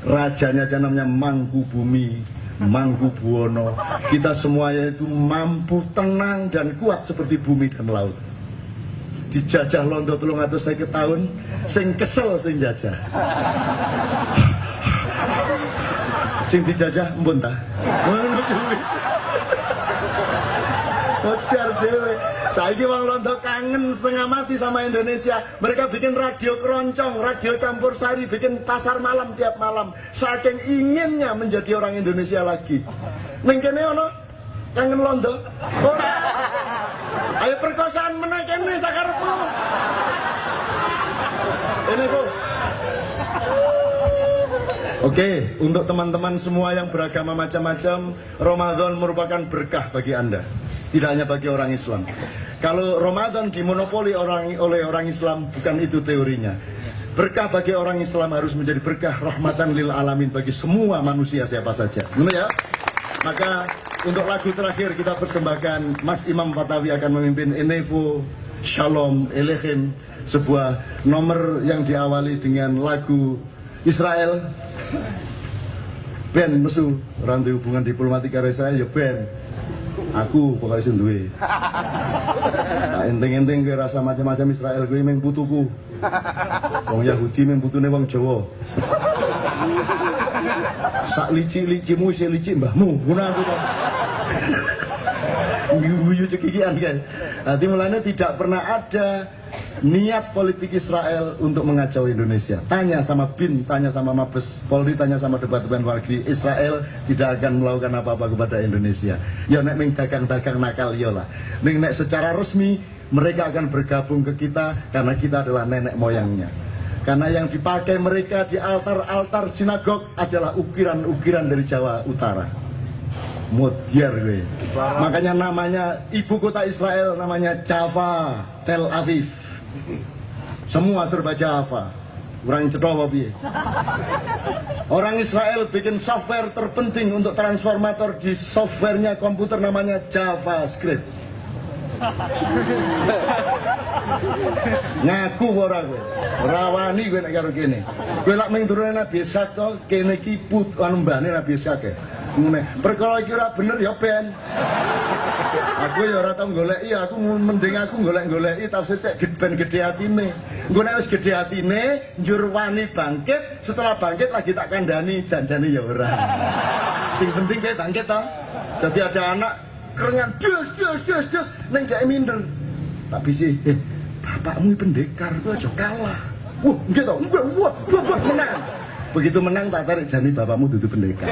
[SPEAKER 1] rajanya aja namanya Mangkubumi, Mangkubuwono. Kita semuanya itu mampu tenang dan kuat seperti bumi dan laut. Dijajah londo 350 tahun, sing kesel sing jajah. Sing dijajah mpun ta. Ojar dhewe. Saiki wong londo kangen setengah mati sama Indonesia. Mereka bikin radio keroncong, radio campur sari, bikin pasar malam tiap malam. Saking inginnya menjadi orang Indonesia lagi. Ning kene ono kangen londo. Ayo perkosaan meneh kene sakarepmu. Ini Bu. Oke, untuk teman-teman semua yang beragama macam-macam, Ramadan merupakan berkah bagi Anda. Tidak hanya bagi orang Islam. Kalau Ramadan dimonopoli oleh orang Islam, bukan itu teorinya. Berkah bagi orang Islam harus menjadi berkah rahmatan lil alamin bagi semua manusia siapa saja. Benar ya? Maka untuk lagu terakhir kita persembahkan, Mas Imam Fatawi akan memimpin Enevo Shalom Elechem, sebuah nomor yang diawali dengan lagu Israel. Ben mesu rantai hubungan diplomatik karo Israel ya ben. Aku pokoknya sing duwe. Nah, enteng-enteng kowe rasa macam-macam Israel kowe mung putuku. Wong Yahudi mung putune wong Jawa. Sak lici-licimu isih licik mbahmu, ngono aku kok. Guyu cekikian kan. Nanti mulanya tidak pernah ada niat politik Israel untuk mengacau Indonesia. Tanya sama BIN, tanya sama Mabes Polri, tanya sama Departemen Luar Negeri. Israel tidak akan melakukan apa-apa kepada Indonesia. Ya nek ming dagang-dagang nakal ya lah. Nek secara resmi mereka akan bergabung ke kita karena kita adalah nenek moyangnya. Karena yang dipakai mereka di altar-altar sinagog adalah ukiran-ukiran dari Jawa Utara. Modiar gue. Makanya namanya ibu kota Israel namanya Java, Tel Aviv. Semua serba Java. Kurang cetowo piye. Orang Israel bikin software terpenting untuk transformator di softwarenya komputer namanya JavaScript. Ngaku ora kowe. Ora wani kowe nek karo kene. Kowe lak ming turune Nabi Ishak to, kene iki put anu mbane Nabi Ishak. Ngene. Perkara iki ora bener ya ben. Aku ya ora tau goleki, aku mending aku golek-goleki tafsir sik ben gedhe atine. Engko nek wis gedhe atine, njur wani bangkit, setelah bangkit lagi tak kandhani janjane ya ora. Sing penting kowe bangkit to. Dadi ada anak kerengan dus neng jake minder. Tapi sih bapakmu pendekar ku aja kalah. Wah nggih to, wah menang. Begitu menang tak tarik jani bapakmu dudu pendekar.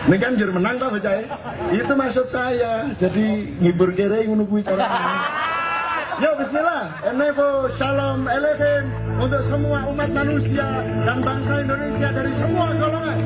[SPEAKER 1] Ini kan jur menang toh bocah. Itu maksud saya. Jadi ngibur kere ngono kuwi carane. Yo bismillah. Enevo Shalom Elechem untuk semua umat manusia dan bangsa Indonesia dari semua golongan.